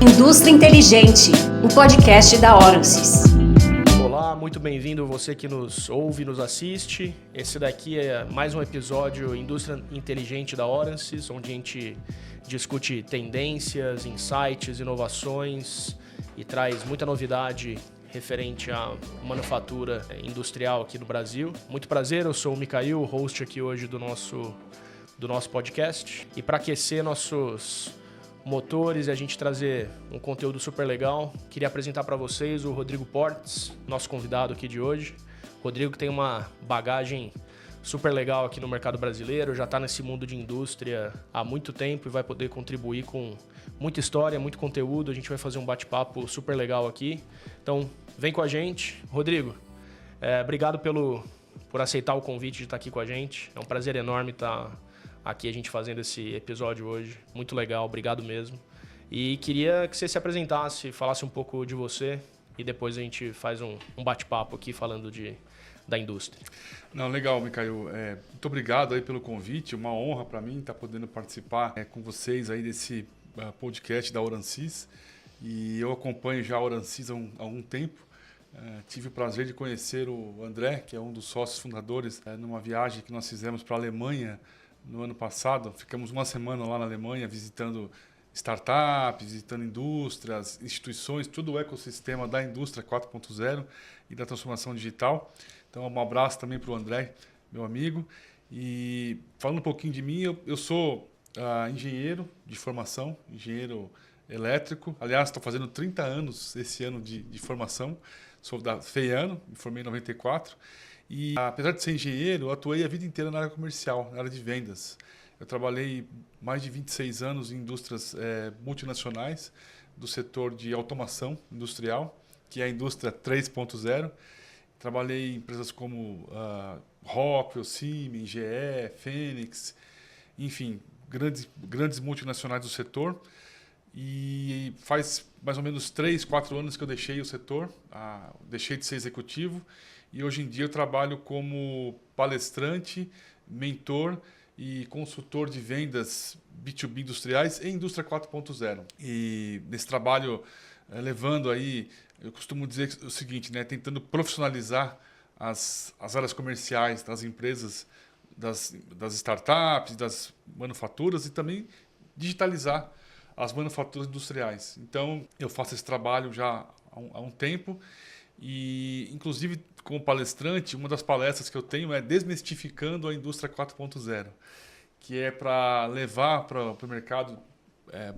Indústria Inteligente, o podcast da Orensys. Olá, muito bem-vindo você que nos ouve e nos assiste. Esse daqui é mais um episódio Indústria Inteligente da Orensys, onde a gente discute tendências, insights, inovações e traz muita novidade referente à manufatura industrial aqui no Brasil. Muito prazer, eu sou o Mikael, o host aqui hoje do nosso podcast. E para aquecer nossos motores e a gente trazer um conteúdo super legal, queria apresentar para vocês o Rodrigo Portes, nosso convidado aqui de hoje. Rodrigo que tem uma bagagem super legal aqui no mercado brasileiro, já está nesse mundo de indústria há muito tempo e vai poder contribuir com muita história, muito conteúdo. A gente vai fazer um bate-papo super legal aqui. Então, vem com a gente. Rodrigo, obrigado por aceitar o convite de estar aqui com a gente. É um prazer enorme estar aqui a gente fazendo esse episódio hoje. Muito legal, obrigado mesmo. E queria que você se apresentasse, falasse um pouco de você e depois a gente faz um bate-papo aqui falando da indústria. Não, legal, Mikael. Muito obrigado aí pelo convite. Uma honra para mim estar podendo participar com vocês aí desse podcast da Orensys. E eu acompanho já a Orensys há algum tempo. Tive o prazer de conhecer o André, que é um dos sócios fundadores, numa viagem que nós fizemos para a Alemanha no ano passado. Ficamos uma semana lá na Alemanha visitando startups, visitando indústrias, instituições, todo o ecossistema da indústria 4.0 e da transformação digital. Então, um abraço também para o André, meu amigo. E falando um pouquinho de mim, eu sou engenheiro de formação, engenheiro elétrico. Aliás, estou fazendo 30 anos esse ano de formação. Sou da FEIANO, me formei em 94. E, apesar de ser engenheiro, eu atuei a vida inteira na área comercial, na área de vendas. Eu trabalhei mais de 26 anos em indústrias multinacionais do setor de automação industrial, que é a indústria 3.0. Trabalhei em empresas como Rockwell, Siemens, GE, Fênix, enfim, grandes multinacionais do setor. E faz mais ou menos 3, 4 anos que eu deixei o setor, deixei de ser executivo. E hoje em dia eu trabalho como palestrante, mentor e consultor de vendas B2B industriais e indústria 4.0. E nesse trabalho, levando aí, eu costumo dizer o seguinte, né, tentando profissionalizar as áreas comerciais das empresas, das startups, das manufaturas e também digitalizar as manufaturas industriais. Então, eu faço esse trabalho já há um tempo. E, inclusive, como palestrante, uma das palestras que eu tenho é Desmistificando a Indústria 4.0, que é para levar para o mercado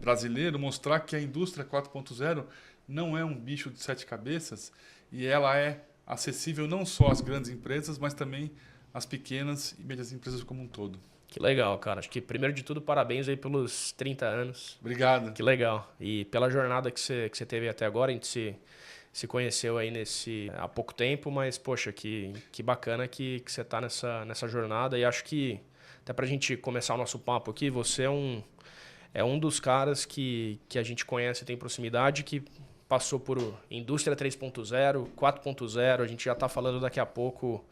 brasileiro, mostrar que a Indústria 4.0 não é um bicho de 7 cabeças e ela é acessível não só às grandes empresas, mas também às pequenas e médias empresas como um todo. Que legal, cara. Acho que, primeiro de tudo, parabéns aí pelos 30 anos. Obrigado. Que legal. E pela jornada que você teve até agora, a gente se conheceu aí há pouco tempo, mas, poxa, que bacana que você está nessa jornada. E acho que, até para a gente começar o nosso papo aqui, você é um dos caras que a gente conhece e tem proximidade, que passou por indústria 3.0, 4.0, a gente já está falando daqui a pouco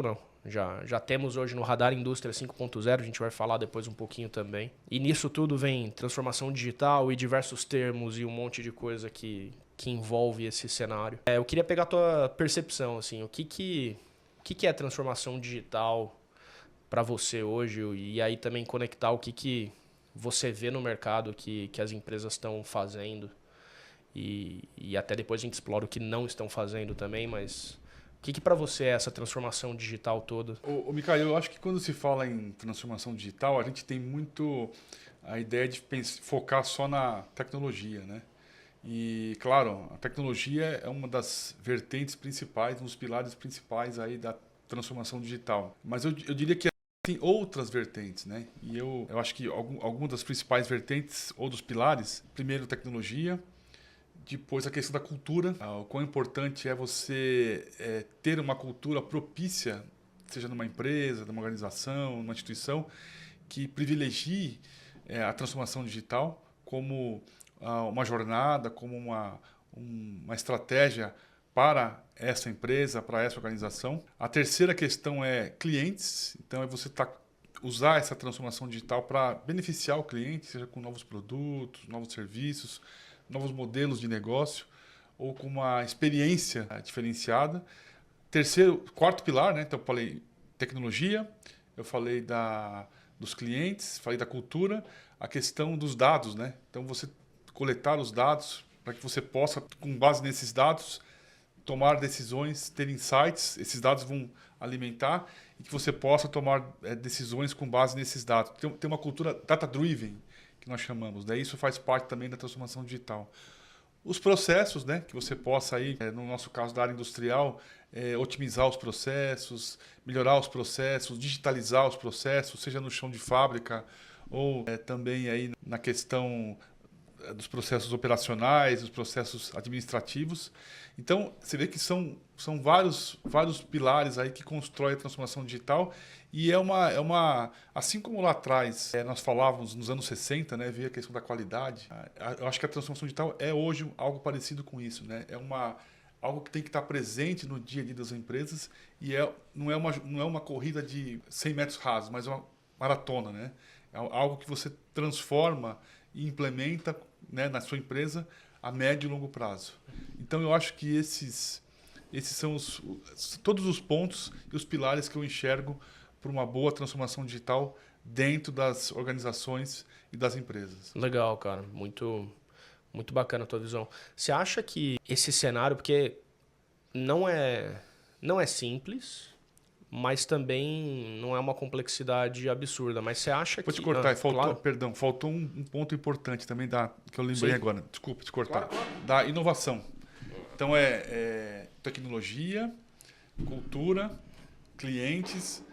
não, já temos hoje no radar indústria 5.0, a gente vai falar depois um pouquinho também. E nisso tudo vem transformação digital e diversos termos e um monte de coisa que envolve esse cenário. Eu queria pegar a tua percepção, assim, o que é transformação digital para você hoje e aí também conectar o que você vê no mercado que as empresas estão fazendo e até depois a gente explora o que não estão fazendo também, mas o que para você é essa transformação digital toda? Ô, Mikael, eu acho que quando se fala em transformação digital, a gente tem muito a ideia de focar só na tecnologia, né? E, claro, a tecnologia é uma das vertentes principais, um dos pilares principais aí da transformação digital. Mas eu diria que tem outras vertentes, né? E eu acho que algumas das principais vertentes ou dos pilares, primeiro tecnologia, depois a questão da cultura, o quão importante é você ter uma cultura propícia, seja numa empresa, numa organização, numa instituição, que privilegie a transformação digital como uma jornada, como uma estratégia para essa empresa, para essa organização. A terceira questão é clientes, então é você estar usar essa transformação digital para beneficiar o cliente, seja com novos produtos, novos serviços, novos modelos de negócio ou com uma experiência diferenciada. Quarto pilar, né? Então eu falei tecnologia, eu falei dos clientes, falei da cultura, a questão dos dados, né? Então você coletar os dados para que você possa, com base nesses dados, tomar decisões, ter insights, esses dados vão alimentar e que você possa tomar decisões com base nesses dados. Tem uma cultura data-driven, que nós chamamos, né? Isso faz parte também da transformação digital. Os processos, né? Que você possa, aí, no nosso caso da área industrial, otimizar os processos, melhorar os processos, digitalizar os processos, seja no chão de fábrica ou também aí na questão dos processos operacionais, dos processos administrativos. Então, você vê que são vários pilares aí que constroem a transformação digital e assim como lá atrás nós falávamos nos anos 60, né, veio a questão da qualidade, eu acho que a transformação digital é hoje algo parecido com isso, né? Algo que tem que estar presente no dia a dia das empresas e não é uma corrida de 100 metros rasos, mas é uma maratona, né? É algo que você transforma e implementa, né, na sua empresa a médio e longo prazo. Então eu acho que esses são todos os pontos e os pilares que eu enxergo para uma boa transformação digital dentro das organizações e das empresas. Legal, cara. Muito, muito bacana a tua visão. Você acha que esse cenário, porque não é simples, mas também não é uma complexidade absurda, mas você acha Vou que... te cortar, claro. faltou um ponto importante também que eu lembrei Sim. agora. Desculpa te cortar. Claro. Da inovação. Então tecnologia, cultura, clientes,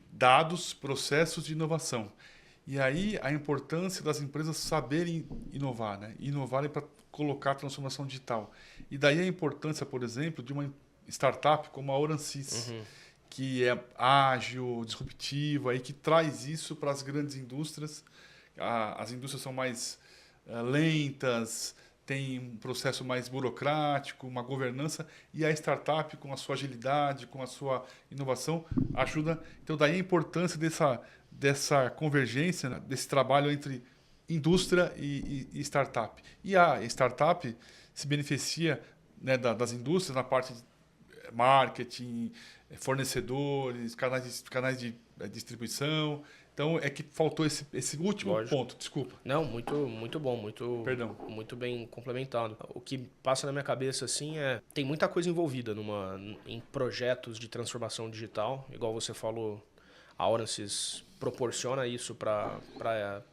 dados, processos de inovação. E aí a importância das empresas saberem inovar, né? Inovarem para colocar a transformação digital. E daí a importância, por exemplo, de uma startup como a Oransys, que é ágil, disruptiva, e que traz isso para as grandes indústrias. As indústrias são mais lentas, tem um processo mais burocrático, uma governança, e a startup, com a sua agilidade, com a sua inovação, ajuda. Então, daí a importância dessa convergência, né, desse trabalho entre indústria e startup. E a startup se beneficia, né, das indústrias na parte de marketing, fornecedores, canais de distribuição. Então, é que faltou esse último ponto, desculpa. Não, muito bom, Perdão. Muito bem complementado. O que passa na minha cabeça, assim, tem muita coisa envolvida em projetos de transformação digital. Igual você falou, a Oransys proporciona isso para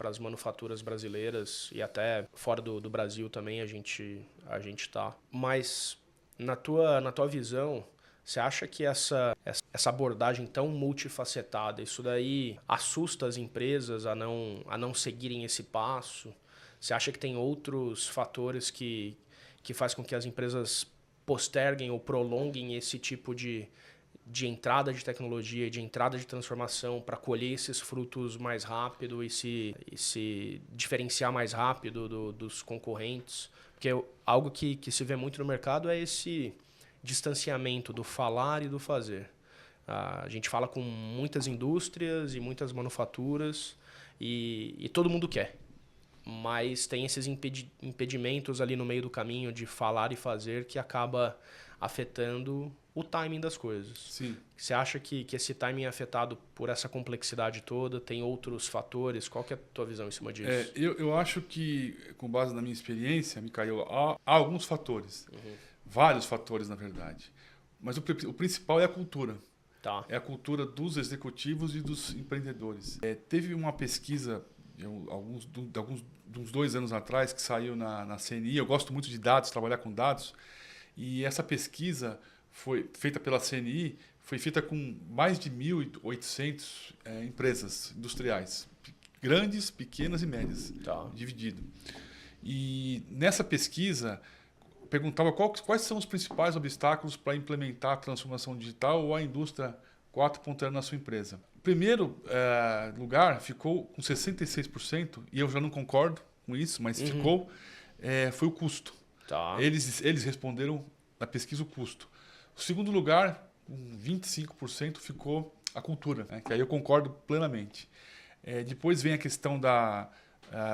as manufaturas brasileiras e até fora do Brasil também a gente tá. Mas, na tua visão, você acha que essa abordagem tão multifacetada, isso daí assusta as empresas a não seguirem esse passo? Você acha que tem outros fatores que faz com que as empresas posterguem ou prolonguem esse tipo de entrada de tecnologia, de entrada de transformação para colher esses frutos mais rápido e se diferenciar mais rápido dos concorrentes? Porque algo que se vê muito no mercado é esse distanciamento do falar e do fazer. A gente fala com muitas indústrias e muitas manufaturas e todo mundo quer, mas tem esses impedimentos ali no meio do caminho de falar e fazer que acaba afetando o timing das coisas. Sim. Você acha que esse timing é afetado por essa complexidade toda? Tem outros fatores? Qual que é a tua visão em cima disso? Eu acho que, com base na minha experiência, Micael, há alguns fatores. Vários fatores, na verdade. Mas o principal é a cultura. Tá. É a cultura dos executivos e dos empreendedores. Teve uma pesquisa de uns 2 anos atrás que saiu na CNI. Eu gosto muito de dados, trabalhar com dados. E essa pesquisa foi feita pela CNI, foi feita com mais de 1.800 empresas industriais. Grandes, pequenas e médias. Tá. Dividido. E nessa pesquisa perguntava quais são os principais obstáculos para implementar a transformação digital ou a indústria 4.0 na sua empresa. O primeiro lugar ficou com 66%, e eu já não concordo com isso, mas ficou, foi o custo. Tá. Eles responderam na pesquisa o custo. O segundo lugar, com 25%, ficou a cultura, né? Que aí eu concordo plenamente. Depois vem a questão da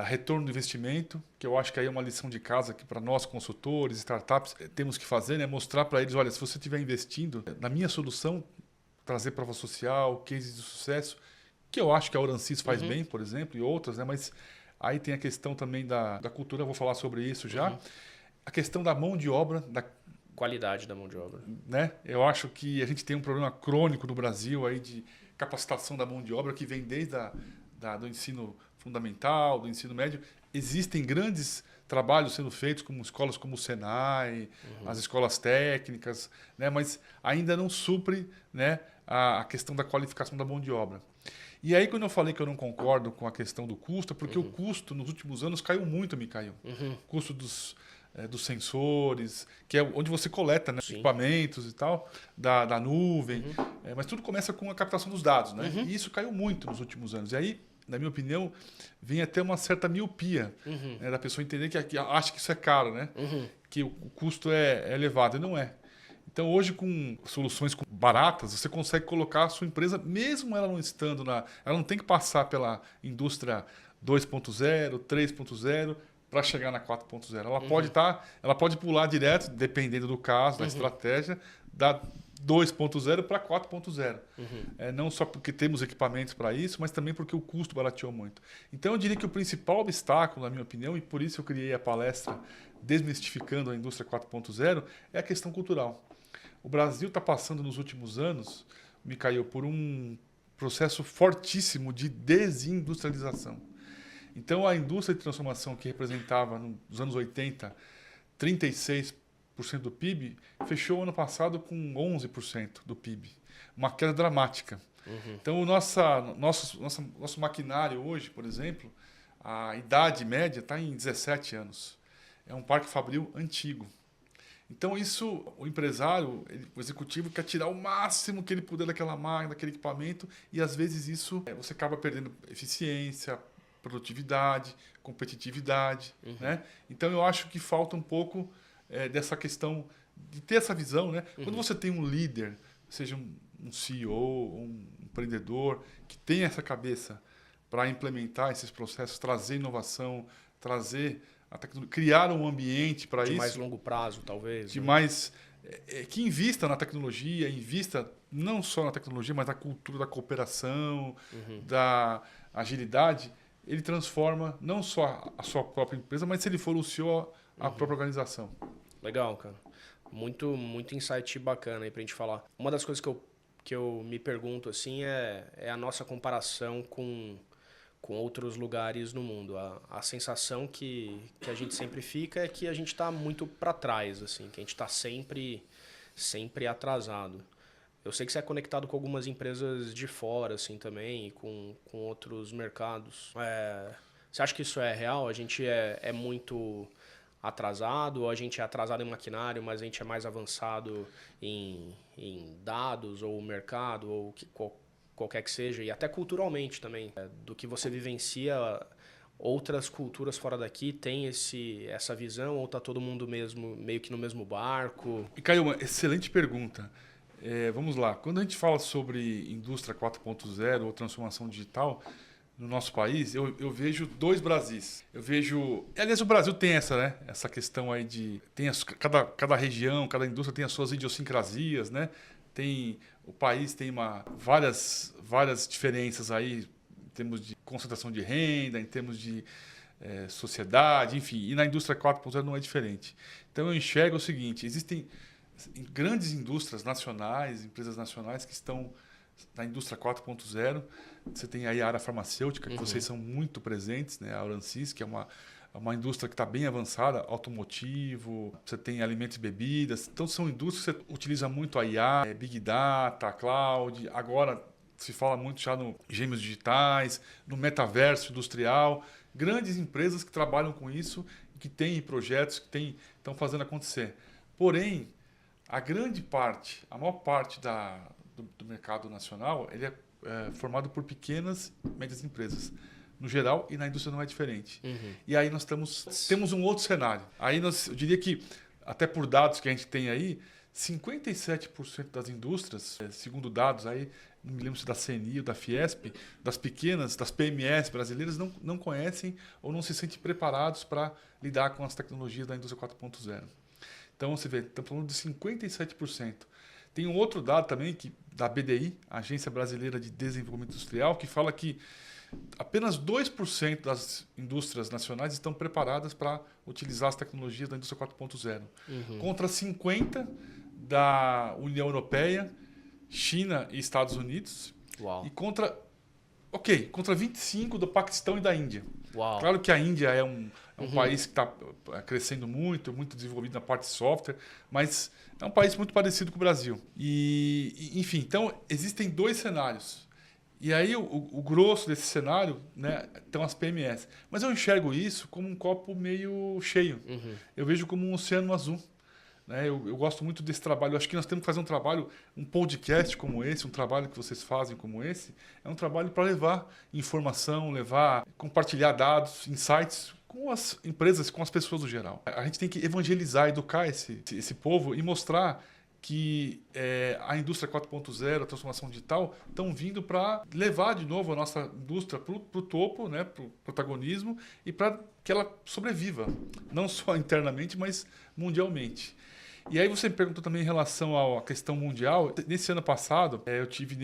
retorno do investimento, que eu acho que aí é uma lição de casa que para nós, consultores, startups, temos que fazer, né? Mostrar para eles, olha, se você estiver investindo na minha solução, trazer prova social, cases de sucesso, que eu acho que a Oransys faz bem, por exemplo, e outras, né? Mas aí tem a questão também da cultura, eu vou falar sobre isso já. A questão da mão de obra, da qualidade da mão de obra. Né? Eu acho que a gente tem um problema crônico no Brasil aí de capacitação da mão de obra que vem desde do ensino fundamental, do ensino médio. Existem grandes trabalhos sendo feitos como escolas como o Senai, as escolas técnicas, né? Mas ainda não supre, né, a questão da qualificação da mão de obra. E aí, quando eu falei que eu não concordo com a questão do custo, é porque o custo nos últimos anos caiu muito, O custo dos sensores, que é onde você coleta, né, os equipamentos e tal, da nuvem. Mas tudo começa com a captação dos dados, né? E isso caiu muito nos últimos anos. E aí, na minha opinião, vem até uma certa miopia, né, da pessoa entender que acha que isso é caro, né? Que o custo é elevado, e não é. Então, hoje, com soluções baratas, você consegue colocar a sua empresa, mesmo ela não estando ela não tem que passar pela indústria 2.0, 3.0, para chegar na 4.0. Ela pode pular direto, dependendo do caso, da estratégia, da 2.0 para 4.0. Não só porque temos equipamentos para isso, mas também porque o custo barateou muito. Então, eu diria que o principal obstáculo, na minha opinião, e por isso eu criei a palestra Desmistificando a Indústria 4.0, é a questão cultural. O Brasil está passando nos últimos anos, Micael, por um processo fortíssimo de desindustrialização. Então, a indústria de transformação que representava, nos anos 80, 36% do PIB, fechou ano passado com 11% do PIB. Uma queda dramática. Então, o nosso maquinário hoje, por exemplo, a idade média está em 17 anos. É um parque fabril antigo. Então, o empresário, o executivo, quer tirar o máximo que ele puder daquela máquina, daquele equipamento, e às vezes você acaba perdendo eficiência, produtividade, competitividade. Né? Então, eu acho que falta um pouco dessa questão de ter essa visão. Né? Quando você tem um líder, seja um CEO, um empreendedor, que tem essa cabeça para implementar esses processos, trazer inovação, trazer a tecnologia, criar um ambiente para isso. De mais longo prazo, talvez. Que invista na tecnologia, invista não só na tecnologia, mas na cultura da cooperação, da agilidade. Ele transforma não só a sua própria empresa, mas se ele for o CEO, a própria organização. Legal, cara. Muito, muito insight bacana aí pra gente falar. Uma das coisas que eu me pergunto assim é a nossa comparação com outros lugares no mundo. A sensação que a gente sempre fica é que a gente está muito para trás, assim, que a gente está sempre atrasado. Eu sei que você é conectado com algumas empresas de fora, assim, também, e com outros mercados. Você acha que isso é real? A gente é muito atrasado, ou a gente é atrasado em maquinário, mas a gente é mais avançado em dados, ou mercado, ou qualquer que seja, e até culturalmente também, do que você vivencia, outras culturas fora daqui têm essa visão, ou está todo mundo meio que no mesmo barco? E Caio, uma excelente pergunta. Vamos lá, quando a gente fala sobre indústria 4.0 ou transformação digital no nosso país, eu vejo dois Brasis. Aliás, o Brasil tem essa questão aí cada região, cada indústria tem as suas idiosincrasias, né? O país tem várias diferenças aí em termos de concentração de renda, em termos de sociedade, enfim. E na indústria 4.0 não é diferente. Então eu enxergo o seguinte: existem grandes indústrias nacionais, empresas nacionais que estão na indústria 4.0. Você tem aí a área farmacêutica, que vocês são muito presentes, né? A Oransys, que é uma indústria que está bem avançada, automotivo, você tem alimentos e bebidas. Então, são indústrias que você utiliza muito a IA, Big Data, Cloud. Agora, se fala muito já no gêmeos digitais, no metaverso industrial. Grandes empresas que trabalham com isso, que têm projetos, que estão fazendo acontecer. Porém, a maior parte do mercado nacional, ele é formado por pequenas e médias empresas. No geral, e na indústria não é diferente. E aí nós temos um outro cenário. Aí eu diria que, até por dados que a gente tem aí, 57% das indústrias, segundo dados aí, não me lembro se da CNI ou da Fiesp, das pequenas, das PMS brasileiras, não conhecem ou não se sentem preparados para lidar com as tecnologias da indústria 4.0. Então, você vê, estamos falando de 57%. Tem um outro dado também da BDI, Agência Brasileira de Desenvolvimento Industrial, que fala que apenas 2% das indústrias nacionais estão preparadas para utilizar as tecnologias da indústria 4.0, contra 50% da União Europeia, China e Estados Unidos, Uau. e contra 25% do Paquistão e da Índia. Uau. Claro que a Índia é um país que está crescendo muito desenvolvido na parte de software, mas é um país muito parecido com o Brasil. Enfim, então existem 2 cenários. E aí o grosso desse cenário, né, estão as PMS. Mas eu enxergo isso como um copo meio cheio. Eu vejo como um oceano azul. Né? Eu gosto muito desse trabalho. Eu acho que nós temos que fazer um podcast como esse, um trabalho que vocês fazem como esse, é um trabalho para levar informação, compartilhar dados, insights com as empresas, com as pessoas no geral. A gente tem que evangelizar, educar esse povo e mostrar que a indústria 4.0, a transformação digital, estão vindo para levar de novo a nossa indústria para o topo, né, para o protagonismo, e para que ela sobreviva, não só internamente, mas mundialmente. E aí você me perguntou também em relação à questão mundial. Nesse ano passado, eu tive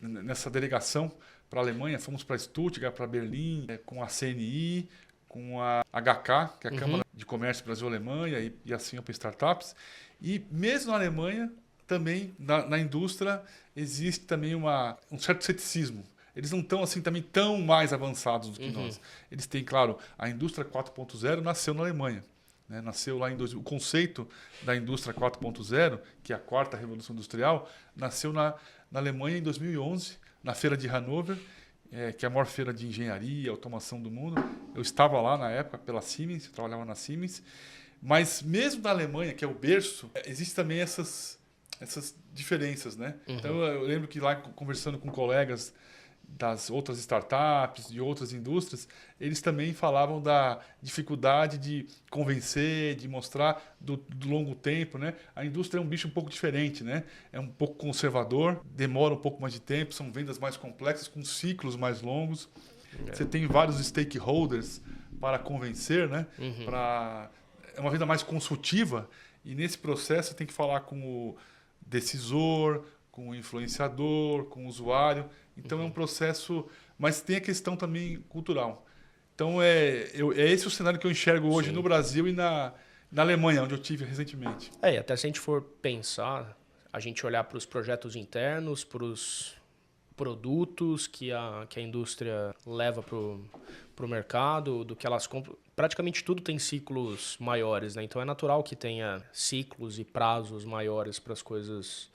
nessa delegação para a Alemanha, fomos para Stuttgart, para Berlim, com a CNI, com a HK, que é a Câmara de Comércio Brasil-Alemanha, e assim Open Startups. E mesmo na Alemanha, também na indústria, existe também um certo ceticismo. Eles não estão assim, também tão mais avançados do que nós. Eles têm, claro, a indústria 4.0 nasceu na Alemanha. Né? Nasceu lá em 2000. O conceito da indústria 4.0, que é a 4ª Revolução Industrial, nasceu na Alemanha em 2011, na Feira de Hannover, que é a maior feira de engenharia e automação do mundo. Eu estava lá na época pela Siemens, eu trabalhava na Siemens. Mas mesmo na Alemanha, que é o berço, existem também essas diferenças, né? Então eu lembro que lá conversando com colegas das outras startups, de outras indústrias, eles também falavam da dificuldade de convencer, de mostrar do longo tempo, né? A indústria é um bicho um pouco diferente, né? É um pouco conservador, demora um pouco mais de tempo, são vendas mais complexas, com ciclos mais longos. Você tem vários stakeholders para convencer, né? É uma venda mais consultiva, e nesse processo você tem que falar com o decisor, com o influenciador, com o usuário. Então é um processo, mas tem a questão também cultural. Então é esse o cenário que eu enxergo hoje no Brasil e na Alemanha, onde eu tive recentemente. Até se a gente for pensar, a gente olhar para os projetos internos, para os produtos que a indústria leva para o mercado, do que elas compram, praticamente tudo tem ciclos maiores, né? Então é natural que tenha ciclos e prazos maiores para as coisas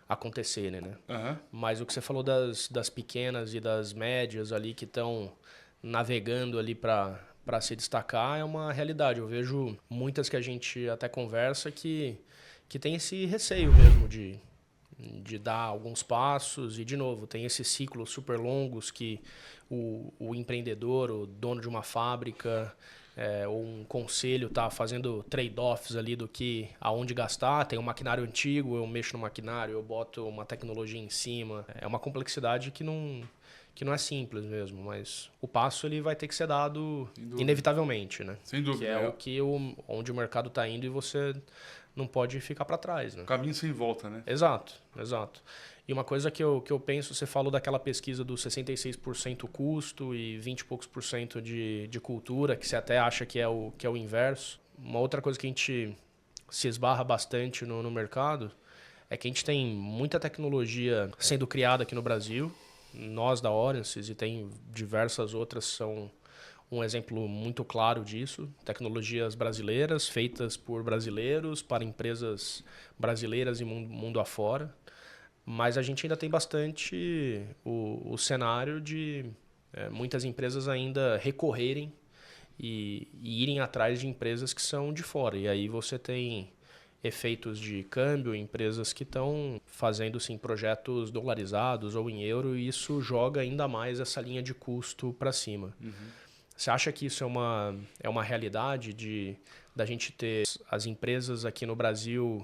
acontecerem, né? Mas o que você falou das pequenas e das médias ali que estão navegando ali para se destacar é uma realidade. Eu vejo muitas que a gente até conversa que tem esse receio mesmo de dar alguns passos, e de novo tem esses ciclos super longos que o empreendedor, o dono de uma fábrica ou um conselho está fazendo trade-offs ali do que aonde gastar. Tem um maquinário antigo, eu mexo no maquinário, eu boto uma tecnologia em cima. É uma complexidade que não é simples mesmo, mas o passo ele vai ter que ser dado inevitavelmente, né? Sem dúvida. Que é onde o mercado está indo, e você não pode ficar para trás, né? Caminho sem volta, né? Exato. E uma coisa que eu penso, você falou daquela pesquisa do 66% custo e 20 e poucos % de cultura, que você até acha que é o inverso. Uma outra coisa que a gente se esbarra bastante no mercado é que a gente tem muita tecnologia sendo criada aqui no Brasil, nós da Orensys, e tem diversas outras, são um exemplo muito claro disso. Tecnologias brasileiras, feitas por brasileiros, para empresas brasileiras e mundo afora. Mas a gente ainda tem bastante o cenário de muitas empresas ainda recorrerem e irem atrás de empresas que são de fora. E aí você tem efeitos de câmbio, empresas que estão fazendo sim, projetos dolarizados ou em euro, e isso joga ainda mais essa linha de custo para cima. Você acha que isso é uma realidade da gente ter as empresas aqui no Brasil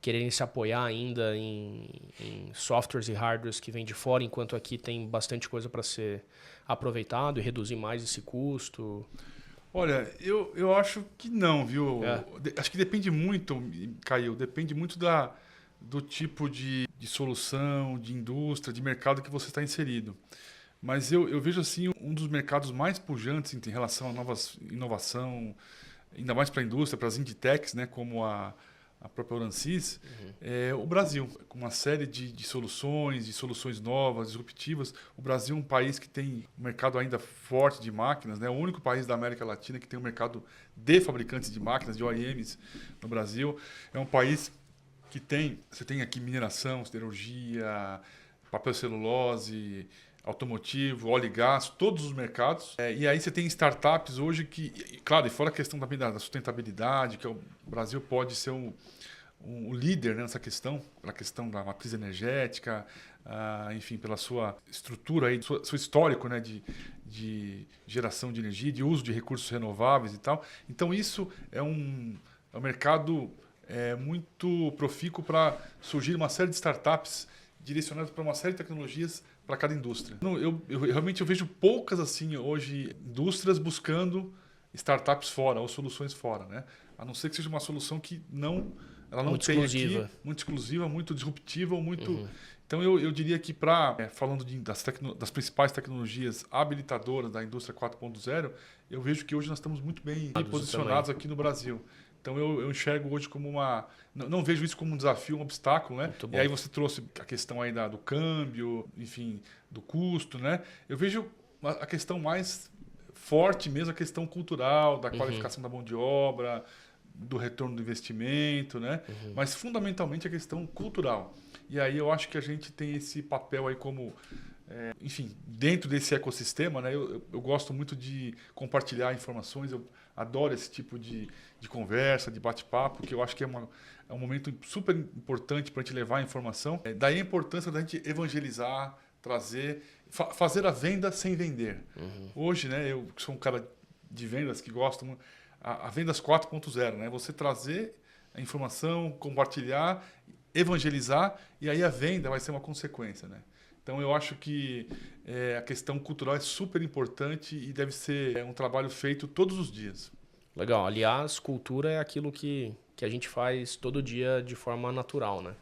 quererem se apoiar ainda em softwares e hardwares que vêm de fora, enquanto aqui tem bastante coisa para ser aproveitado e reduzir mais esse custo? Olha, eu acho que não, viu? É. Acho que depende muito, Caio, depende muito do tipo de solução, de indústria, de mercado que você está inserido. Mas eu vejo assim um dos mercados mais pujantes em relação a novas inovação, ainda mais para a indústria, para as inditechs, né, como a própria Oransys, é o Brasil, com uma série de soluções novas, disruptivas. O Brasil é um país que tem um mercado ainda forte de máquinas, né? O único país da América Latina que tem um mercado de fabricantes de máquinas, de OEMs no Brasil. É um país que você tem aqui mineração, siderurgia, papel celulose, automotivo, óleo e gás, todos os mercados. E aí você tem startups hoje claro, e fora a questão também da sustentabilidade, que o Brasil pode ser um líder, né, nessa questão, pela questão da matriz energética, enfim, pela sua estrutura, aí, seu histórico, né, de geração de energia, de uso de recursos renováveis e tal. Então isso é um mercado muito profícuo para surgir uma série de startups direcionadas para uma série de tecnologias para cada indústria. Eu realmente vejo poucas assim hoje indústrias buscando startups fora ou soluções fora, né? A não ser que seja uma solução que ela não Muito tem exclusiva. aqui, muito exclusiva, muito disruptiva, ou muito. Então eu diria que falando das principais tecnologias habilitadoras da indústria 4.0, eu vejo que hoje nós estamos muito bem posicionados aqui no Brasil. Então eu enxergo hoje como não vejo isso como um desafio, um obstáculo, né? E aí você trouxe a questão aí do câmbio, enfim, do custo, né? Eu vejo a questão mais forte mesmo, a questão cultural, da qualificação da mão de obra, do retorno do investimento, né? Mas fundamentalmente a questão cultural. E aí eu acho que a gente tem esse papel aí como enfim, dentro desse ecossistema, né, eu gosto muito de compartilhar informações, eu adoro esse tipo de conversa, de bate-papo, porque eu acho que é um momento super importante para a gente levar a informação. Daí a importância da gente evangelizar, trazer, fazer a venda sem vender. Hoje, né, eu sou um cara de vendas que gosto a vendas 4.0, né, você trazer a informação, compartilhar, evangelizar, e aí a venda vai ser uma consequência, né? Então, eu acho que a questão cultural é super importante e deve ser um trabalho feito todos os dias. Legal. Aliás, cultura é aquilo que a gente faz todo dia de forma natural, né?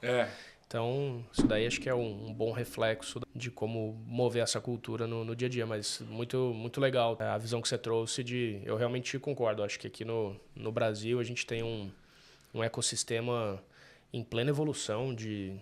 Então, isso daí acho que é um bom reflexo de como mover essa cultura no dia a dia. Mas muito, muito legal a visão que você trouxe eu realmente concordo. Acho que aqui no Brasil a gente tem um ecossistema em plena evolução de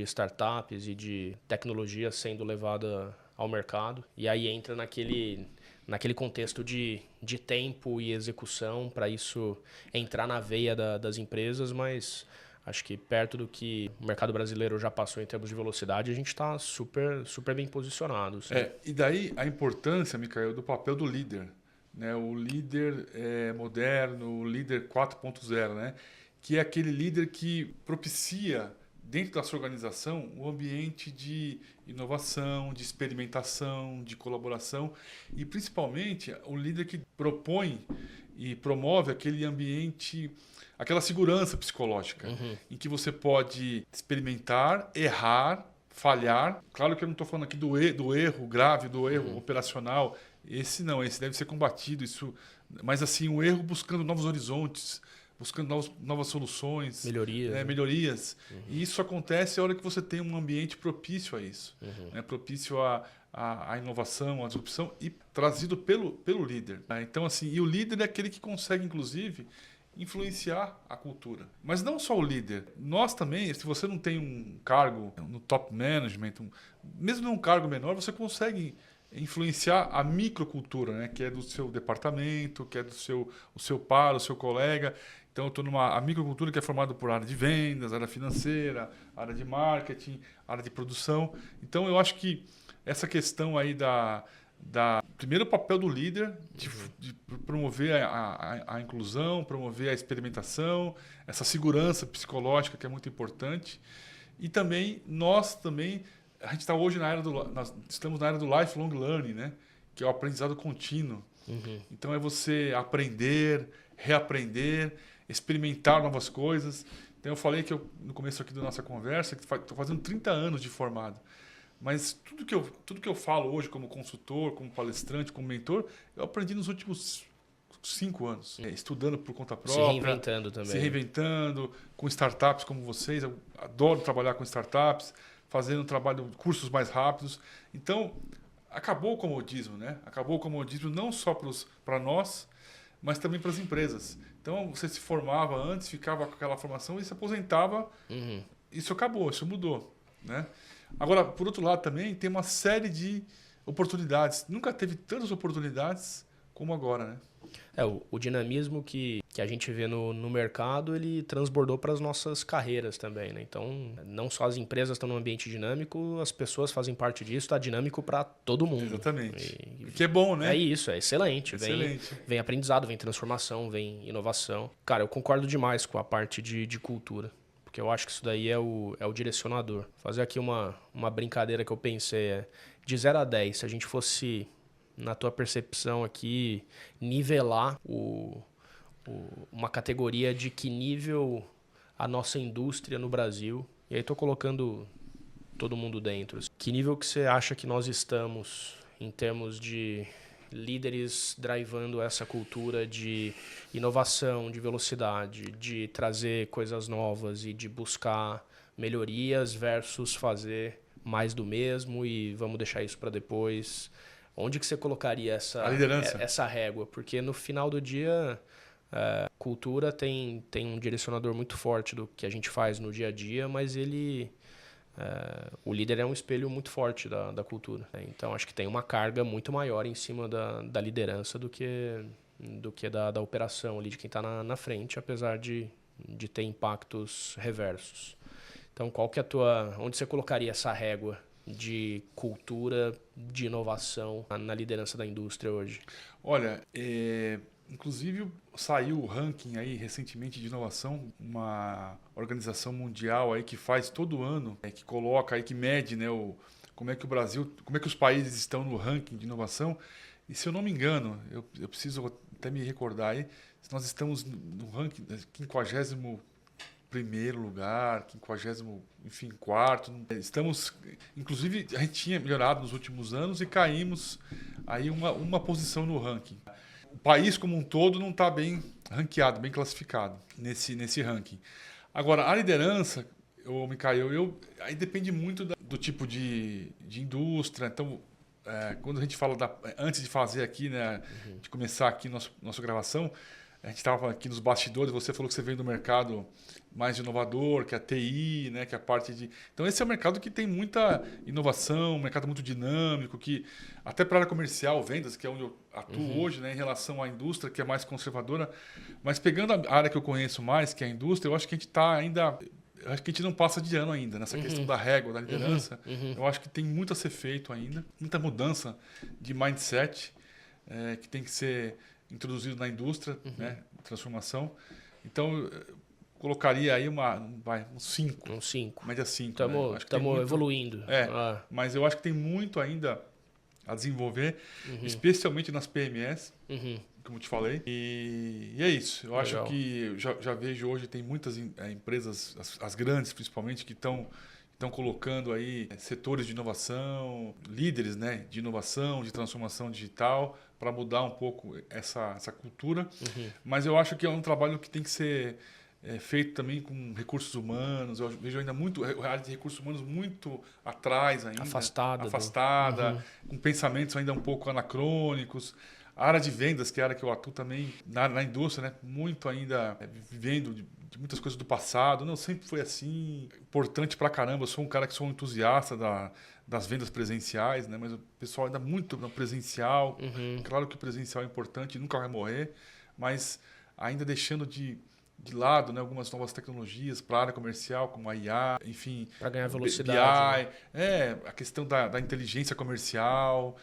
startups e de tecnologia sendo levada ao mercado. E aí entra naquele contexto de tempo e execução para isso entrar na veia das empresas, mas acho que perto do que o mercado brasileiro já passou em termos de velocidade, a gente está super, super bem posicionado. E daí a importância, Micael, do papel do líder, né? O líder moderno, o líder 4.0, né? Que é aquele líder que propicia dentro da sua organização um ambiente de inovação, de experimentação, de colaboração e principalmente o líder que propõe e promove aquele ambiente, aquela segurança psicológica em que você pode experimentar, errar, falhar. Claro que eu não estou falando aqui do erro grave, do erro operacional. Esse deve ser combatido. Mas assim, o erro buscando novos horizontes, buscando novas soluções, melhorias. E isso acontece a hora que você tem um ambiente propício a isso, né? Propício à inovação, à disrupção e trazido pelo líder. Né? Então, assim, e o líder é aquele que consegue, inclusive, influenciar a cultura. Mas não só o líder. Nós também, se você não tem um cargo no top management, mesmo num cargo menor, você consegue influenciar a microcultura, né? Que é do seu departamento, que é do seu par, o seu colega. Então, eu estou a microcultura que é formada por área de vendas, área financeira, área de marketing, área de produção. Então, eu acho que essa questão aí primeiro o papel do líder de promover a inclusão, promover a experimentação, essa segurança psicológica que é muito importante. E também, a gente está hoje nós estamos na era do lifelong learning, né? Que é o aprendizado contínuo. Então é você aprender, reaprender, experimentar novas coisas. Então eu falei que no começo aqui da nossa conversa, que estou fazendo 30 anos de formado. Mas tudo que eu falo hoje como consultor, como palestrante, como mentor, eu aprendi nos últimos 5 anos. Estudando por conta própria. Se reinventando também. Se reinventando, com startups como vocês. Eu adoro trabalhar com startups, fazendo cursos mais rápidos. Então, acabou o comodismo, né? Acabou o comodismo não só para nós, mas também para as empresas. Então, você se formava antes, ficava com aquela formação e se aposentava. Isso acabou, isso mudou, né? Agora, por outro lado também, tem uma série de oportunidades. Nunca teve tantas oportunidades como agora, né? O dinamismo que a gente vê no mercado, ele transbordou para as nossas carreiras também, né? Então, não só as empresas estão num ambiente dinâmico, as pessoas fazem parte disso, está dinâmico para todo mundo. Exatamente. O que é bom, né? É isso, é excelente. Excelente. Vem aprendizado, vem transformação, vem inovação. Cara, eu concordo demais com a parte de cultura. Porque eu acho que isso daí é o direcionador. Fazer aqui uma brincadeira que eu pensei de 0 a 10, se a gente fosse, na tua percepção aqui, nivelar uma categoria de que nível a nossa indústria no Brasil, e aí estou colocando todo mundo dentro, que nível que você acha que nós estamos em termos de líderes drivando essa cultura de inovação, de velocidade, de trazer coisas novas e de buscar melhorias versus fazer mais do mesmo e vamos deixar isso para depois. Onde que você colocaria essa régua? Porque no final do dia, cultura tem um direcionador muito forte do que a gente faz no dia a dia, mas o líder é um espelho muito forte da cultura. Então, acho que tem uma carga muito maior em cima da liderança do que da operação ali, de quem está na frente, apesar de ter impactos reversos. Então, qual que é onde você colocaria essa régua de cultura, de inovação na liderança da indústria hoje? Olha, inclusive saiu o ranking aí recentemente de inovação, uma organização mundial aí que faz todo ano, que coloca aí, que mede, né, como é que o Brasil, como é que os países estão no ranking de inovação. E se eu não me engano, eu preciso até me recordar aí, nós estamos no ranking 51º lugar, 50º, enfim, quarto. Estamos, inclusive, a gente tinha melhorado nos últimos anos e caímos aí uma posição no ranking. O país como um todo não está bem ranqueado, bem classificado nesse ranking. Agora, a liderança, Micael, aí depende muito do tipo de indústria. Então, quando a gente fala antes de fazer aqui, né, de começar aqui nossa gravação, a gente estava aqui nos bastidores, você falou que você veio do mercado mais inovador, que é a TI, né, que é a parte de... Então, esse é um mercado que tem muita inovação, um mercado muito dinâmico, que até para a área comercial, vendas, que é onde eu atuo hoje, né, em relação à indústria, que é mais conservadora. Mas pegando a área que eu conheço mais, que é a indústria, eu acho que a gente está ainda... Eu acho que a gente não passa de ano ainda nessa questão da régua, da liderança. Eu acho que tem muito a ser feito ainda, muita mudança de mindset que tem que ser introduzido na indústria, né, transformação. Então, eu colocaria aí um 5. Um 5. Média 5. Estamos evoluindo. Mas eu acho que tem muito ainda a desenvolver, especialmente nas PMEs, como eu te falei. E é isso. Eu acho que já vejo hoje, tem muitas empresas, as grandes principalmente, que estão colocando aí setores de inovação, líderes, né, de inovação, de transformação digital, para mudar um pouco essa cultura. Mas eu acho que é um trabalho que tem que ser feito também com recursos humanos. Eu vejo ainda a área de recursos humanos muito atrás ainda. Afastada, com pensamentos ainda um pouco anacrônicos. A área de vendas, que é a área que eu atuo também na indústria, né, muito ainda vivendo de muitas coisas do passado. Não, sempre foi assim, importante pra caramba. Eu sou um cara que sou um entusiasta das vendas presenciais, né, mas o pessoal ainda muito no presencial. Claro que o presencial é importante, nunca vai morrer, mas ainda deixando de lado, né, algumas novas tecnologias para a área comercial, como a IA, enfim... Para ganhar velocidade. BI, a questão da inteligência comercial,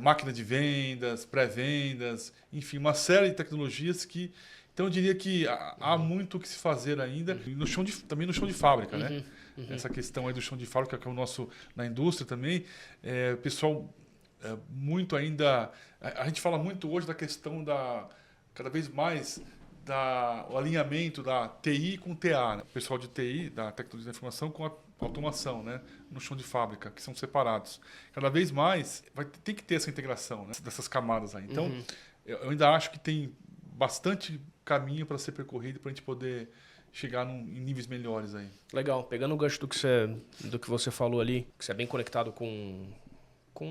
máquina de vendas, pré-vendas, enfim, uma série de tecnologias que... Então, eu diria que há muito o que se fazer ainda, também no chão de fábrica, né? Essa questão aí do chão de fábrica, que é o nosso, na indústria também, o pessoal muito ainda... A gente fala muito hoje da questão cada vez mais o alinhamento da TI com TA, né? O pessoal de TI, da tecnologia da informação, com a automação, né? No chão de fábrica, que são separados. Cada vez mais tem que ter essa integração, né? Dessas camadas aí. Então, eu ainda acho que tem bastante caminho para ser percorrido para a gente poder chegar em níveis melhores aí. Legal. Pegando o gancho do que você falou ali, que você é bem conectado com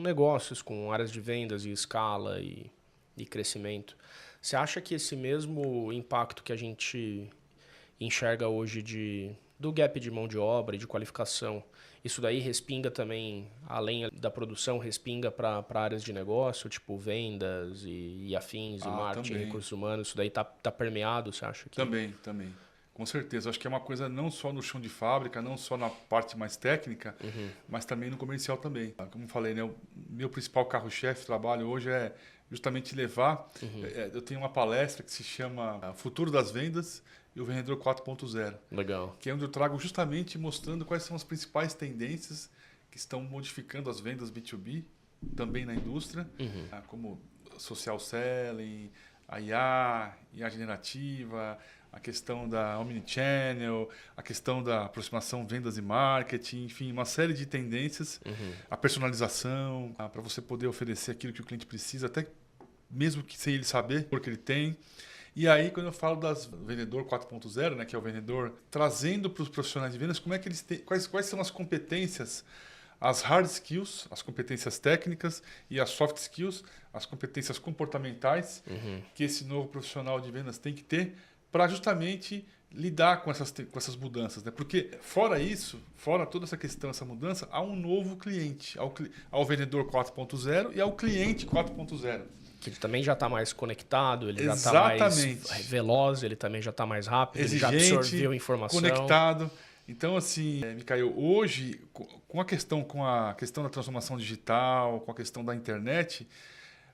negócios, com áreas de vendas e escala e crescimento. Você acha que esse mesmo impacto que a gente enxerga hoje do gap de mão de obra e de qualificação, isso daí respinga também, além da produção, respinga para áreas de negócio, tipo vendas e afins, e marketing, também. recursos humanos, isso daí tá permeado, você acha que... Também. Com certeza. Acho que é uma coisa não só no chão de fábrica, não só na parte mais técnica, mas também no comercial também. Como eu falei, né, o meu principal carro-chefe trabalho hoje é justamente levar... eu tenho uma palestra que se chama Futuro das Vendas e o Vendedor 4.0. Legal. Que é onde eu trago justamente mostrando quais são as principais tendências que estão modificando as vendas B2B, também na indústria, como social selling, a IA generativa, a questão da omnichannel, a questão da aproximação vendas e marketing, enfim, uma série de tendências, a personalização, para você poder oferecer aquilo que o cliente precisa, até mesmo que sem ele saber, porque ele tem. E aí, quando eu falo das vendedor 4.0, né, que é o vendedor trazendo para os profissionais de vendas, como é que eles têm, quais são as competências, as hard skills, as competências técnicas e as soft skills, as competências comportamentais que esse novo profissional de vendas tem que ter para justamente lidar com essas mudanças, né? Porque fora isso, fora toda essa questão, essa mudança, há um novo cliente, ao vendedor 4.0 e ao cliente 4.0. Que ele também já está mais conectado, ele já está mais veloz, ele também já está mais rápido, exigente, ele já absorveu informação. Conectado. Então, assim, Micael, hoje, com a questão da transformação digital, com a questão da internet,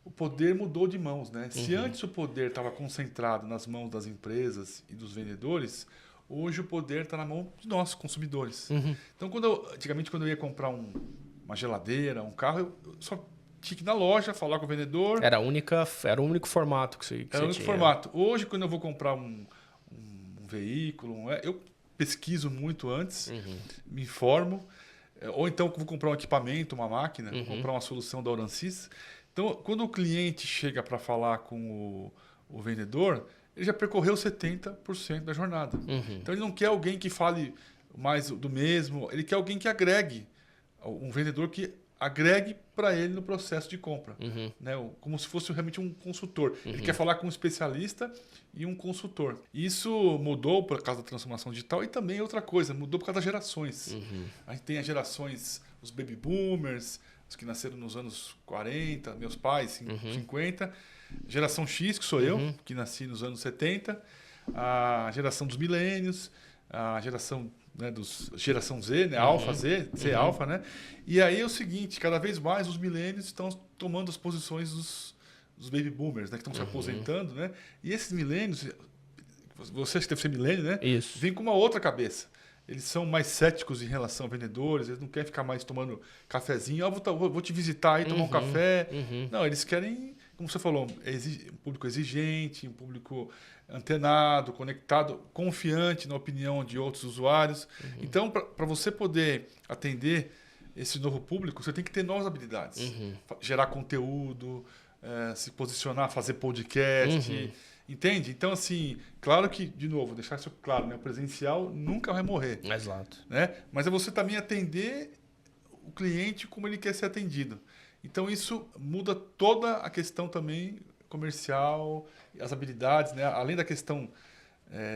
o poder mudou de mãos, né? Se antes o poder estava concentrado nas mãos das empresas e dos vendedores, hoje o poder está na mão de nós, consumidores. Então, antigamente, quando eu ia comprar uma geladeira, um carro, eu só tinha que ir na loja, falar com o vendedor. Era o único formato que você Era o único tinha. formato. Hoje, quando eu vou comprar um veículo, eu pesquiso muito antes, me informo, ou então vou comprar um equipamento, uma máquina, vou comprar uma solução da Oransys. Então, quando o cliente chega para falar com o vendedor, ele já percorreu 70% da jornada. Então, ele não quer alguém que fale mais do mesmo, ele quer alguém que agregue, um vendedor que agregue para ele no processo de compra, né? Como se fosse realmente um consultor. Ele quer falar com um especialista e um consultor. Isso mudou por causa da transformação digital e também outra coisa, mudou por causa das gerações. A gente tem as gerações, os baby boomers, os que nasceram nos anos 40, meus pais, 50, geração X, que sou eu, que nasci nos anos 70, a geração dos milênios, a geração... né, geração Z, né, Alfa Z, C Alfa, né? E aí é o seguinte, cada vez mais os milênios estão tomando as posições dos baby boomers, né, que estão se aposentando, né? E esses milênios, você que deve ser milênio, né? Isso. Vem com uma outra cabeça. Eles são mais céticos em relação a vendedores, eles não querem ficar mais tomando cafezinho, vou te visitar e tomar um café. Não, eles querem, como você falou, um público exigente, um público antenado, conectado, confiante na opinião de outros usuários. Então, para você poder atender esse novo público, você tem que ter novas habilidades. Gerar conteúdo, se posicionar, fazer podcast, entende? Então, assim, claro que, de novo, deixar isso claro, né? O presencial nunca vai morrer. Exato. Né? Mas é você também atender o cliente como ele quer ser atendido. Então, isso muda toda a questão também comercial, as habilidades, né? Além da questão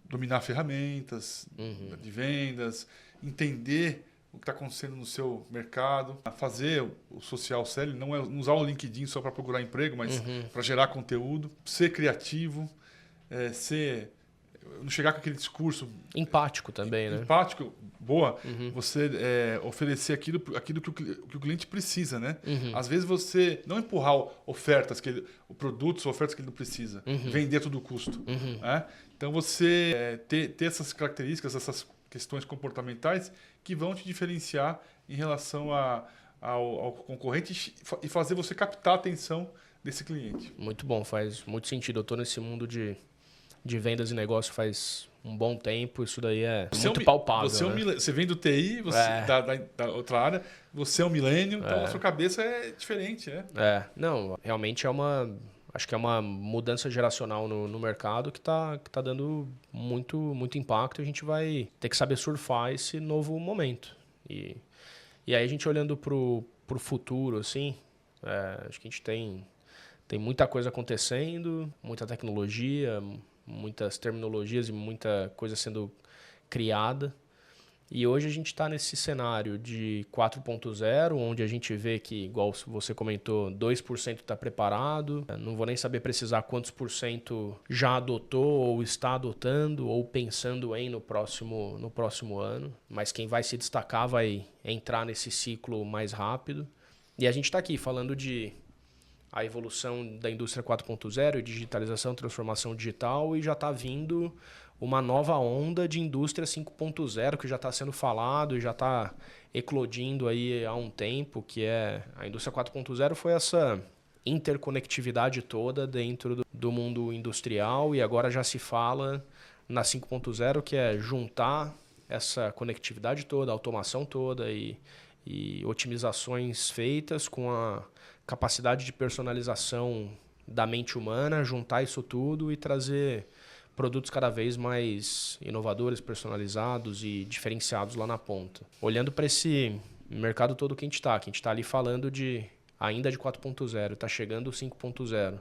dominar ferramentas de vendas, entender o que está acontecendo no seu mercado, fazer o social selling, não é usar o LinkedIn só para procurar emprego, mas para gerar conteúdo, ser criativo, não chegar com aquele discurso empático também, né? Empático, boa. Você oferecer aquilo que o cliente precisa, né? Às vezes você não empurrar ofertas, produtos ou ofertas que ele não precisa, vender a todo custo. Né? Então você ter essas características, essas questões comportamentais que vão te diferenciar em relação ao concorrente e fazer você captar a atenção desse cliente. Muito bom, faz muito sentido. Eu estou nesse mundo de vendas e negócio faz um bom tempo, isso daí é muito palpável. Você vem do TI, da outra área, você é um milênio, então a sua cabeça é diferente, né? Não, realmente acho que é uma mudança geracional no mercado que tá dando muito impacto, e a gente vai ter que saber surfar esse novo momento. E aí a gente olhando pro futuro, assim, acho que a gente tem muita coisa acontecendo, muita tecnologia, muitas terminologias e muita coisa sendo criada. E hoje a gente está nesse cenário de 4.0, onde a gente vê que, igual você comentou, 2% está preparado. Não vou nem saber precisar quantos por cento já adotou ou está adotando ou pensando no próximo ano. Mas quem vai se destacar vai entrar nesse ciclo mais rápido. E a gente está aqui falando de a evolução da indústria 4.0, digitalização, transformação digital, e já está vindo uma nova onda de indústria 5.0 que já está sendo falado e já está eclodindo aí há um tempo, que é a indústria 4.0 foi essa interconectividade toda dentro do mundo industrial, e agora já se fala na 5.0, que é juntar essa conectividade toda, a automação toda e otimizações feitas com a capacidade de personalização da mente humana, juntar isso tudo e trazer produtos cada vez mais inovadores, personalizados e diferenciados lá na ponta. Olhando para esse mercado todo que a gente está ali falando ainda de 4.0, está chegando o 5.0.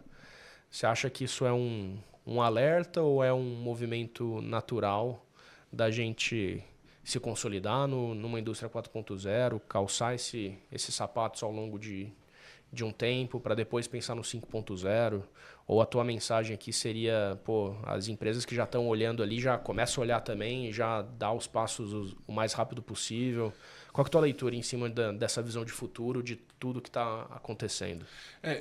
Você acha que isso é um alerta ou é um movimento natural da gente se consolidar numa indústria 4.0, calçar esses sapatos ao longo de um tempo para depois pensar no 5.0? Ou a tua mensagem aqui seria, as empresas que já estão olhando ali já começam a olhar também, já dá os passos o mais rápido possível? Qual que é a tua leitura em cima dessa visão de futuro, de tudo que está acontecendo?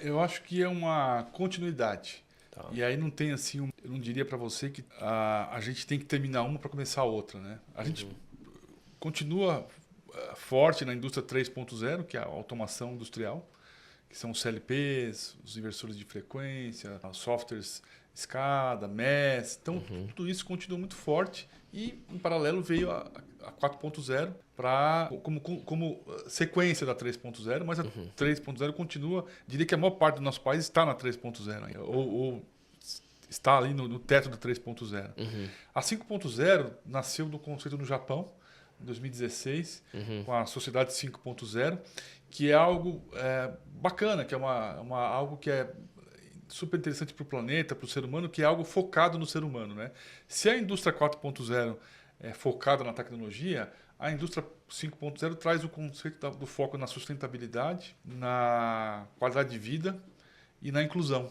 Eu acho que é uma continuidade. Tá. E aí não tem assim, eu não diria para você que a gente tem que terminar uma para começar a outra, né? A gente continua forte na indústria 3.0, que é a automação industrial, que são os CLPs, os inversores de frequência, os softwares SCADA, MES. Então, tudo isso continua muito forte e, em paralelo, veio a 4.0 como sequência da 3.0, mas a 3.0 continua, diria que a maior parte do nosso país está na 3.0 ainda, ou está ali no teto da 3.0. A 5.0 nasceu do conceito no Japão, em 2016, com a Sociedade 5.0, que é algo bacana, que é algo que é super interessante para o planeta, para o ser humano, que é algo focado no ser humano, né? Se a indústria 4.0 é focada na tecnologia, a indústria 5.0 traz o conceito do foco na sustentabilidade, na qualidade de vida e na inclusão,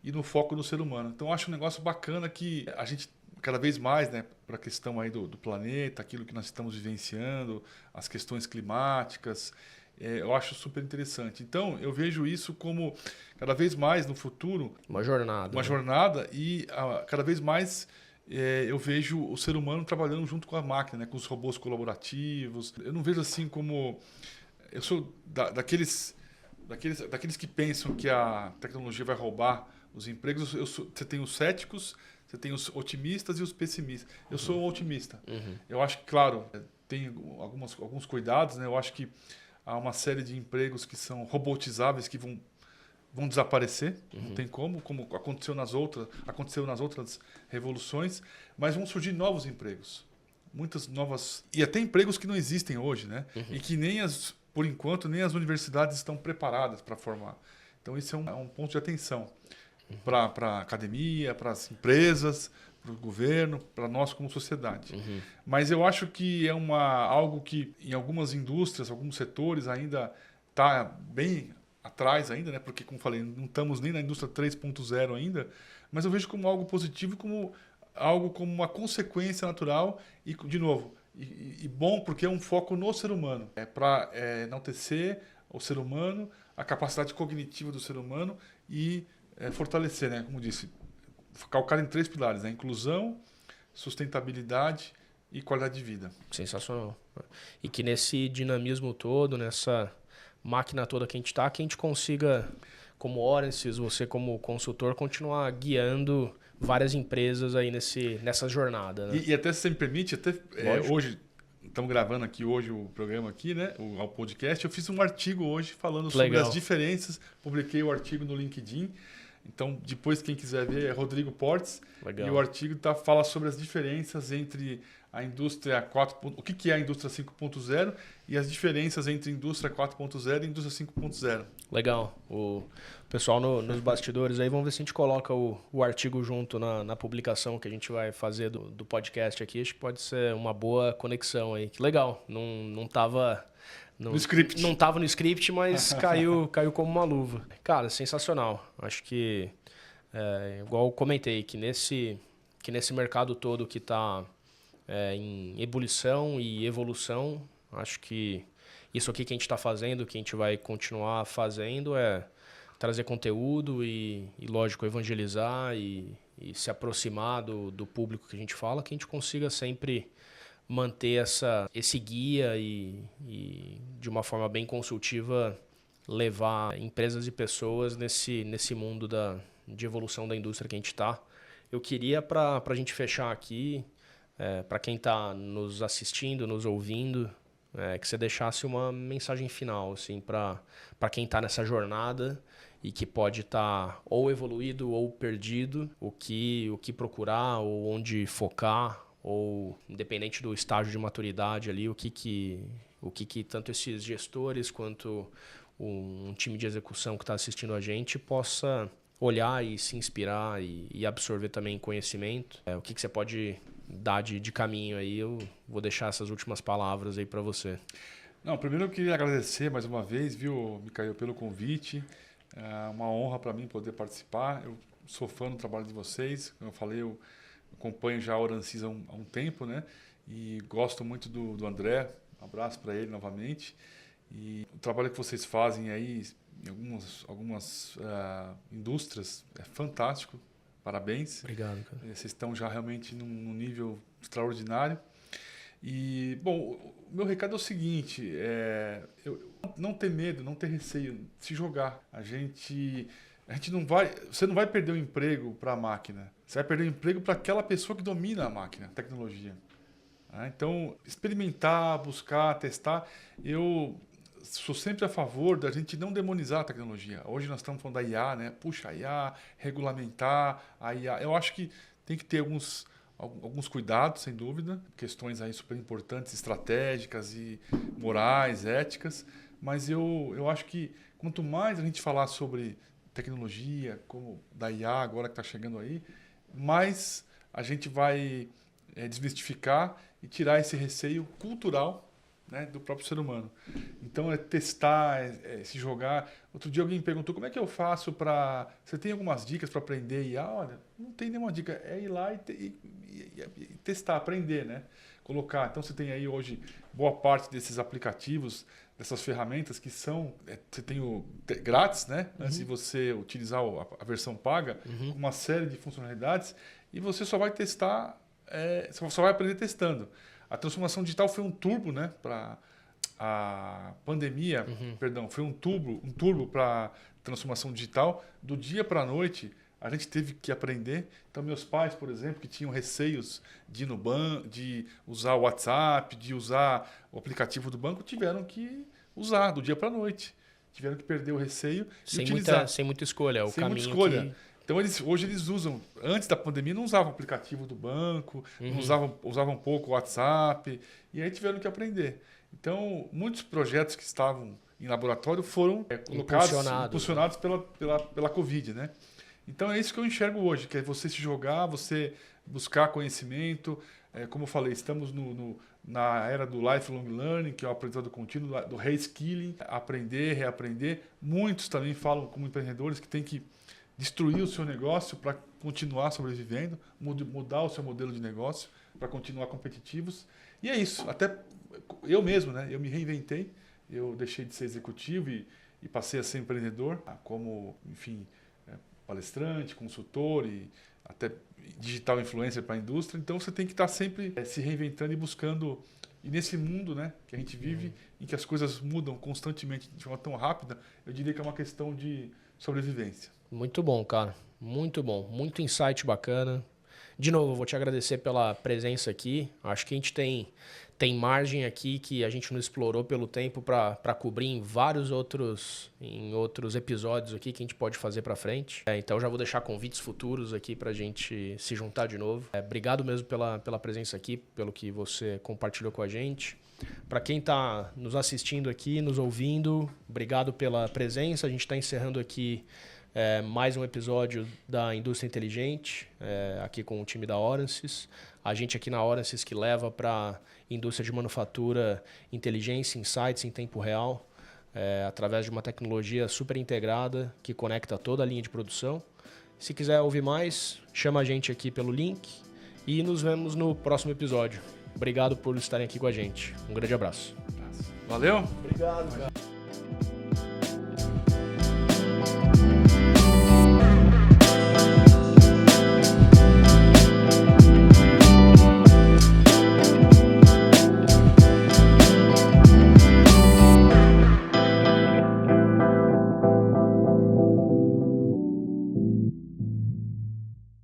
e no foco no ser humano. Então, eu acho um negócio bacana que a gente cada vez mais, né, para a questão aí do planeta, aquilo que nós estamos vivenciando, as questões climáticas, eu acho super interessante. Então, eu vejo isso como, cada vez mais no futuro, uma jornada. E cada vez mais eu vejo o ser humano trabalhando junto com a máquina, né, com os robôs colaborativos. Eu não vejo assim como... Eu sou daqueles que pensam que a tecnologia vai roubar os empregos. Você tem os céticos, você tem os otimistas e os pessimistas. Eu sou um otimista. Eu acho que, claro, tem alguns cuidados, né? Eu acho que há uma série de empregos que são robotizáveis, que vão desaparecer, não tem como aconteceu nas outras revoluções, mas vão surgir novos empregos. Muitas novas... E até empregos que não existem hoje, né? E que por enquanto, nem as universidades estão preparadas para formar. Então, isso é um ponto de atenção para a academia, para as empresas, para o governo, para nós como sociedade. Mas eu acho que é algo que em algumas indústrias, alguns setores ainda está bem atrás ainda, né? Porque, como falei, não estamos nem na indústria 3.0 ainda, mas eu vejo como algo positivo e como uma consequência natural e, de novo, e bom porque é um foco no ser humano. É para enaltecer o ser humano, a capacidade cognitiva do ser humano e fortalecer, né? Como disse, calcar em 3 pilares, né? Inclusão, sustentabilidade e qualidade de vida. Sensacional. E que nesse dinamismo todo, nessa máquina toda que a gente consiga, como Orances, você como consultor, continuar guiando várias empresas aí nessa jornada. Né? E até, se você me permite, hoje, estamos gravando aqui hoje o programa aqui, né? O podcast, eu fiz um artigo hoje falando sobre as diferenças, publiquei o artigo no LinkedIn. Então, depois, quem quiser ver, é Rodrigo Portes. Legal. E o artigo fala sobre as diferenças entre a indústria 4.0, o que é a indústria 5.0 e as diferenças entre a indústria 4.0 e a indústria 5.0. Legal. O pessoal nos bastidores aí, vamos ver se a gente coloca o artigo junto na publicação que a gente vai fazer do podcast aqui. Acho que pode ser uma boa conexão aí. Que legal. Não estava... No script. Não estava no script, mas caiu como uma luva. Cara, sensacional. Acho que, igual eu comentei, que nesse mercado todo que está em ebulição e evolução, acho que isso aqui que a gente está fazendo, que a gente vai continuar fazendo, é trazer conteúdo e lógico, evangelizar e se aproximar do público que a gente fala, que a gente consiga sempre manter esse guia e, de uma forma bem consultiva, levar empresas e pessoas nesse mundo de evolução da indústria que a gente está. Eu queria, para a gente fechar aqui, para quem está nos assistindo, nos ouvindo, que você deixasse uma mensagem final assim, para quem está nessa jornada e que pode estar ou evoluído ou perdido, o que procurar ou onde focar, ou independente do estágio de maturidade ali, o que tanto esses gestores quanto um time de execução que está assistindo a gente possa olhar e se inspirar e absorver também conhecimento. O que você pode dar de caminho aí? Eu vou deixar essas últimas palavras aí para você. Não, primeiro eu queria agradecer mais uma vez, viu, Micael, pelo convite. É uma honra para mim poder participar. Eu sou fã do trabalho de vocês. Como eu falei, eu acompanho já a Orances há um tempo, né? E gosto muito do André. Um abraço para ele novamente. E o trabalho que vocês fazem aí em algumas indústrias é fantástico. Parabéns. Obrigado, cara. Vocês estão já realmente num nível extraordinário. E, bom, o meu recado é o seguinte, não ter medo, não ter receio, se jogar. Você não vai perder o emprego para a máquina, você vai perder o emprego para aquela pessoa que domina a máquina, a tecnologia. Então, experimentar, buscar, testar. Eu sou sempre a favor da gente não demonizar a tecnologia. Hoje nós estamos falando da IA, né? Puxa, a IA, regulamentar a IA. Eu acho que tem que ter alguns cuidados, sem dúvida, questões aí super importantes, estratégicas e morais, éticas, mas eu acho que quanto mais a gente falar sobre tecnologia, como da IA agora que está chegando aí, mais a gente vai desmistificar e tirar esse receio cultural, né, do próprio ser humano. Então é testar, se jogar. Outro dia alguém me perguntou como é que eu faço para... Você tem algumas dicas para aprender IA? Olha, não tem nenhuma dica. É ir lá e testar, aprender, né? Colocar. Então você tem aí hoje boa parte desses aplicativos, dessas ferramentas que são... Você tem o grátis, né? Uhum. Se você utilizar a versão paga, uhum, uma série de funcionalidades, e você só vai testar, você só vai aprender testando. A transformação digital foi um turbo, né, para a pandemia, uhum, perdão, foi um turbo para a transformação digital. Do dia para a noite, a gente teve que aprender. Então, meus pais, por exemplo, que tinham receios de ir no banco, de usar o WhatsApp, de usar o aplicativo do banco, tiveram que usar do dia para a noite. Tiveram que perder o receio e utilizar. Sem muita escolha, o caminho sem muita escolha. Então, hoje eles usam, antes da pandemia, não usavam o aplicativo do banco, uhum, não usavam pouco o WhatsApp, e aí tiveram que aprender. Então, muitos projetos que estavam em laboratório foram impulsionados pela Covid, né? Então, é isso que eu enxergo hoje, que é você se jogar, você buscar conhecimento. Como eu falei, estamos na era do lifelong learning, que é o aprendizado contínuo, do reskilling, aprender, reaprender. Muitos também falam como empreendedores que tem que destruir o seu negócio para continuar sobrevivendo, mudar o seu modelo de negócio para continuar competitivos. E é isso. Até eu mesmo, né? Eu me reinventei, eu deixei de ser executivo e passei a ser empreendedor, como, enfim, palestrante, consultor e até digital influencer para a indústria. Então você tem que estar sempre se reinventando e buscando E nesse mundo, né, que a gente vive, em que as coisas mudam constantemente de forma tão rápida, eu diria que é uma questão de sobrevivência. Muito bom, cara. Muito bom. Muito insight bacana. De novo, eu vou te agradecer pela presença aqui. Acho que a gente tem margem aqui que a gente não explorou pelo tempo para cobrir em vários outros episódios aqui que a gente pode fazer para frente. Então já vou deixar convites futuros aqui para a gente se juntar de novo. Obrigado mesmo pela presença aqui, pelo que você compartilhou com a gente. Para quem está nos assistindo aqui, nos ouvindo, obrigado pela presença. A gente está encerrando aqui mais um episódio da Indústria Inteligente, aqui com o time da Orances. A gente aqui na Orances que leva para a indústria de manufatura inteligência, insights em tempo real, através de uma tecnologia super integrada que conecta toda a linha de produção. Se quiser ouvir mais, chama a gente aqui pelo link e nos vemos no próximo episódio. Obrigado por estarem aqui com a gente. Um grande abraço. Valeu! Obrigado, cara.